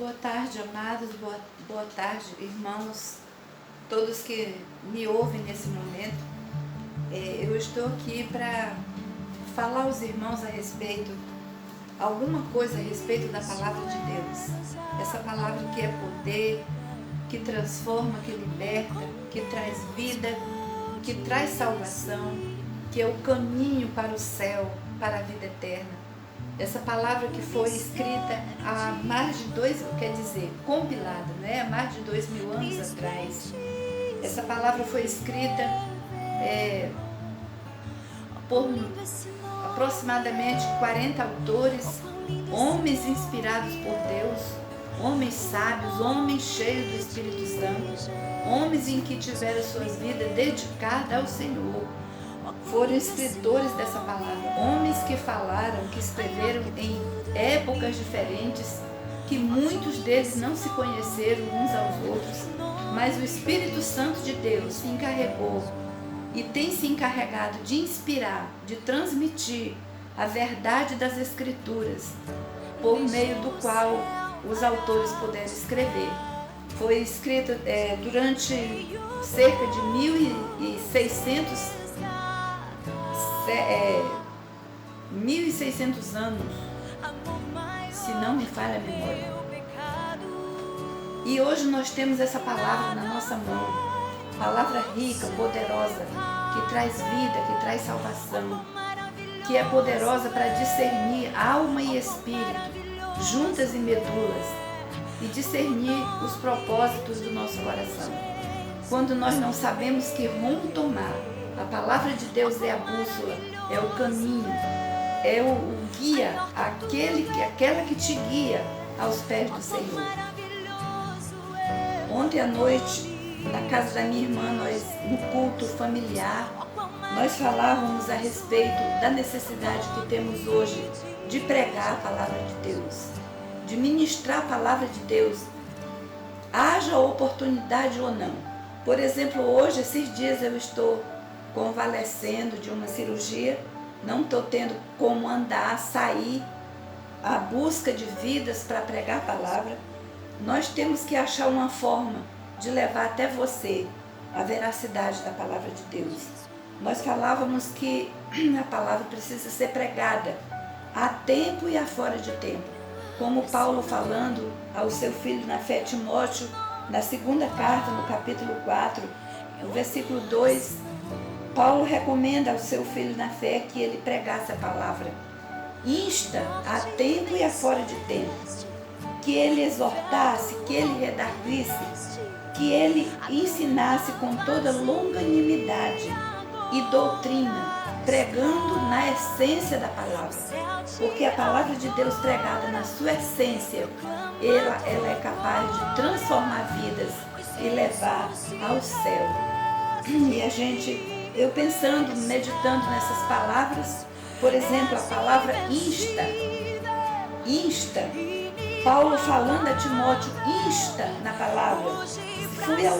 Boa tarde, amados, boa tarde, irmãos, todos que me ouvem nesse momento. Eu estou aqui para falar aos irmãos a respeito, alguma coisa a respeito da palavra de Deus. Essa palavra que é poder, que transforma, que liberta, que traz vida, que traz salvação, que é o caminho para o céu, para a vida eterna. Essa palavra que foi escrita há mais de compilada, né? Há mais de 2000 anos atrás. Essa palavra foi escrita por aproximadamente 40 autores, homens inspirados por Deus, homens sábios, homens cheios do Espírito Santo, homens em que tiveram suas vidas dedicadas ao Senhor. Foram escritores dessa palavra, homens que falaram, que escreveram em épocas diferentes, que muitos deles não se conheceram uns aos outros, mas o Espírito Santo de Deus se encarregou e tem se encarregado de inspirar, de transmitir a verdade das Escrituras, por meio do qual os autores puderam escrever. Foi escrito durante cerca de 1.600 anos, se não me falha a memória. E hoje nós temos essa palavra na nossa mão, palavra rica, poderosa, que traz vida, que traz salvação, que é poderosa para discernir alma e espírito, juntas e medulas, e discernir os propósitos do nosso coração. Quando nós não sabemos que rumo tomar, a palavra de Deus é a bússola, é o caminho, é o guia, aquela que te guia aos pés do Senhor. Ontem à noite, na casa da minha irmã, no culto familiar, nós falávamos a respeito da necessidade que temos hoje de pregar a palavra de Deus, de ministrar a palavra de Deus, haja oportunidade ou não. Por exemplo, hoje, esses dias eu estou convalescendo de uma cirurgia, não estou tendo como andar, sair à busca de vidas para pregar a palavra. Nós temos que achar uma forma de levar até você a veracidade da palavra de Deus. Nós falávamos que a palavra precisa ser pregada a tempo e a fora de tempo. Como Paulo falando ao seu filho na fé, Timóteo, na segunda carta, no capítulo 4, no versículo 2, Paulo recomenda ao seu filho na fé que ele pregasse a palavra. Insta a tempo e a fora de tempo. Que ele exortasse, que ele redarguisse, que ele ensinasse com toda longanimidade e doutrina, pregando na essência da palavra. Porque a palavra de Deus pregada na sua essência, ela é capaz de transformar vidas e levar ao céu. E eu pensando, meditando nessas palavras, por exemplo, a palavra insta, Paulo falando a Timóteo, insta na palavra. Fui ao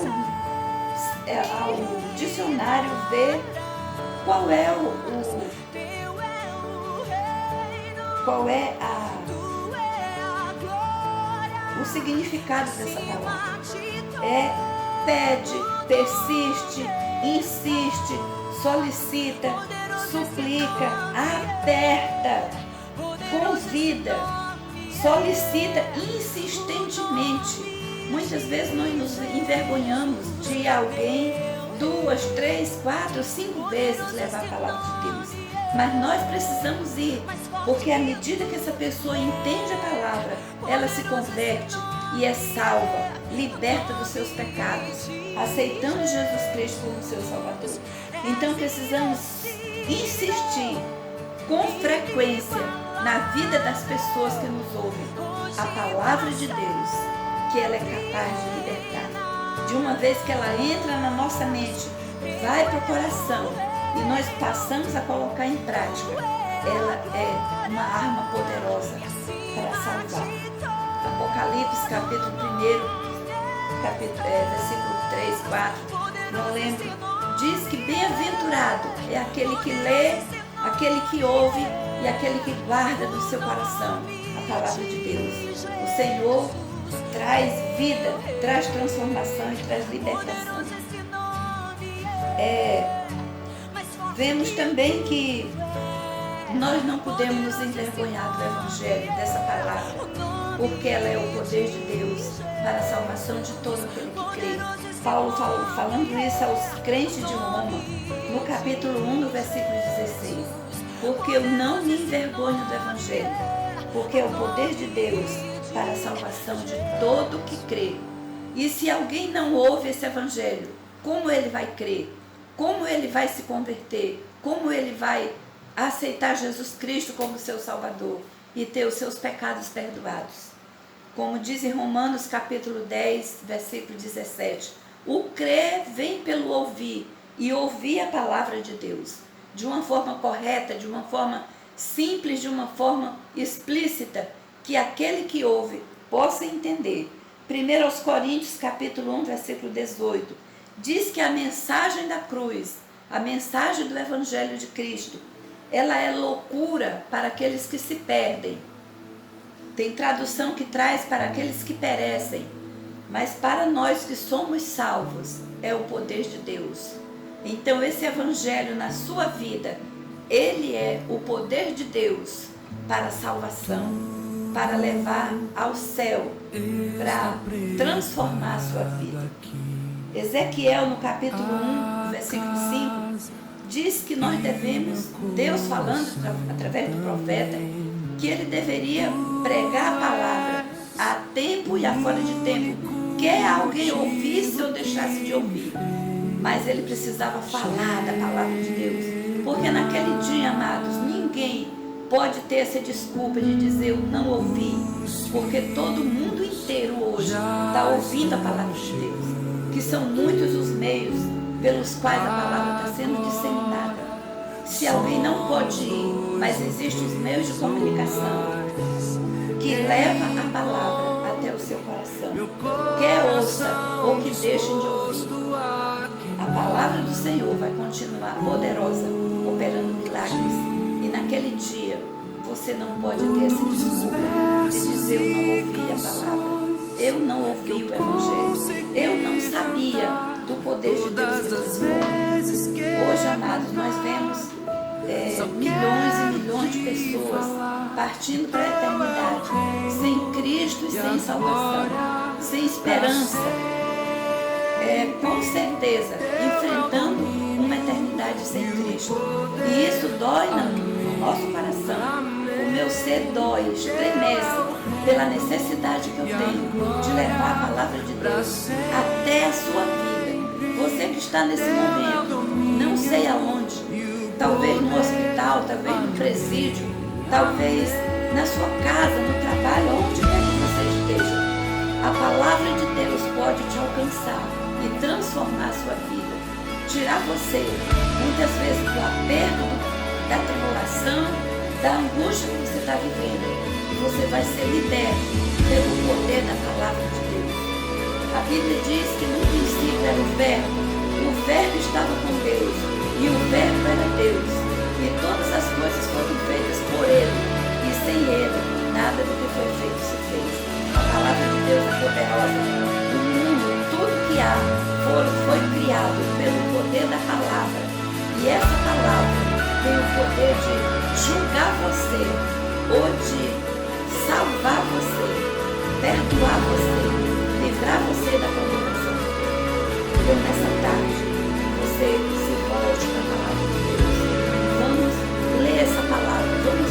dicionário ver qual é o significado dessa palavra. Pede, persiste, insiste, solicita, suplica, aperta, convida, solicita insistentemente. Muitas vezes nós nos envergonhamos de alguém 2, 3, 4, 5 vezes levar a palavra de Deus. Mas nós precisamos ir, porque à medida que essa pessoa entende a palavra, ela se converte e é salva, liberta dos seus pecados, aceitando Jesus Cristo como seu Salvador. Então precisamos insistir com frequência na vida das pessoas que nos ouvem a palavra de Deus, que ela é capaz de libertar. De uma vez que ela entra na nossa mente, vai para o coração e nós passamos a colocar em prática, ela é uma arma poderosa para salvar. Apocalipse, capítulo 1, versículo 3, 4, não lembro, diz que bem-aventurado é aquele que lê, aquele que ouve e aquele que guarda no seu coração a palavra de Deus. O Senhor traz vida, traz transformação e traz libertação. Vemos também que nós não podemos nos envergonhar do Evangelho, dessa palavra, porque ela é o poder de Deus para a salvação de todo aquele que crê. Paulo falando isso aos crentes de Roma, no capítulo 1, no versículo 16. Porque eu não me envergonho do Evangelho, porque é o poder de Deus para a salvação de todo que crê. E se alguém não ouve esse Evangelho, como ele vai crer? Como ele vai se converter? Como ele vai aceitar Jesus Cristo como seu Salvador e ter os seus pecados perdoados? Como diz em Romanos capítulo 10, versículo 17, o crer vem pelo ouvir, e ouvir a palavra de Deus, de uma forma correta, de uma forma simples, de uma forma explícita, que aquele que ouve possa entender. 1 Coríntios capítulo 1, versículo 18, diz que a mensagem da cruz, a mensagem do Evangelho de Cristo, ela é loucura para aqueles que se perdem. Tem tradução que traz para aqueles que perecem, mas para nós que somos salvos, é o poder de Deus. Então esse Evangelho na sua vida, ele é o poder de Deus para a salvação, para levar ao céu, para transformar a sua vida. Ezequiel, no capítulo 1, versículo 5, diz que nós devemos, Deus falando através do profeta, que ele deveria pregar a palavra a tempo e a fora de tempo, quer alguém ouvisse ou deixasse de ouvir. Mas ele precisava falar da palavra de Deus, porque naquele dia, amados, ninguém pode ter essa desculpa de dizer eu não ouvi, porque todo mundo inteiro hoje está ouvindo a palavra de Deus, que são muitos os meios pelos quais a palavra está sendo disseminada. Se alguém não pode ir, mas existem os meios de comunicação que levam a palavra até o seu coração, quer ouça ou que deixem de ouvir. A palavra do Senhor vai continuar poderosa, operando milagres. E naquele dia, você não pode ter essa desculpa de dizer eu não ouvi a palavra. Eu não ouvi o Evangelho. Eu não sabia do poder de Deus que transforma. Hoje, amados, nós vemos milhões e milhões de pessoas partindo para a eternidade, sem Cristo e sem salvação, sem esperança. Com certeza, enfrentando uma eternidade sem Cristo. E isso dói no nosso coração. O meu ser dói, estremece pela necessidade que eu tenho de levar a palavra de Deus até a sua vida. Você que está nesse momento, não sei aonde, talvez no hospital, talvez no presídio, talvez na sua casa, no trabalho, onde quer que você esteja, a palavra de Deus pode te alcançar e transformar a sua vida, tirar você, muitas vezes, do aperto, da tribulação, da angústia que você está vivendo, e você vai ser liberto pelo poder da palavra de Deus. A Bíblia diz que no princípio era o verbo estava com Deus, e o verbo era Deus, e todas as coisas foram feitas por Ele, e sem Ele, nada do que foi feito se fez. A palavra de Deus é poderosa. O mundo, tudo que há, foi criado pelo poder da palavra. E essa palavra tem o poder de julgar você, ou de salvar você, perdoar você, livrar você da condenação de Deus. Então, nessa tarde, você se volte para a palavra de Deus. Vamos ler essa palavra, vamos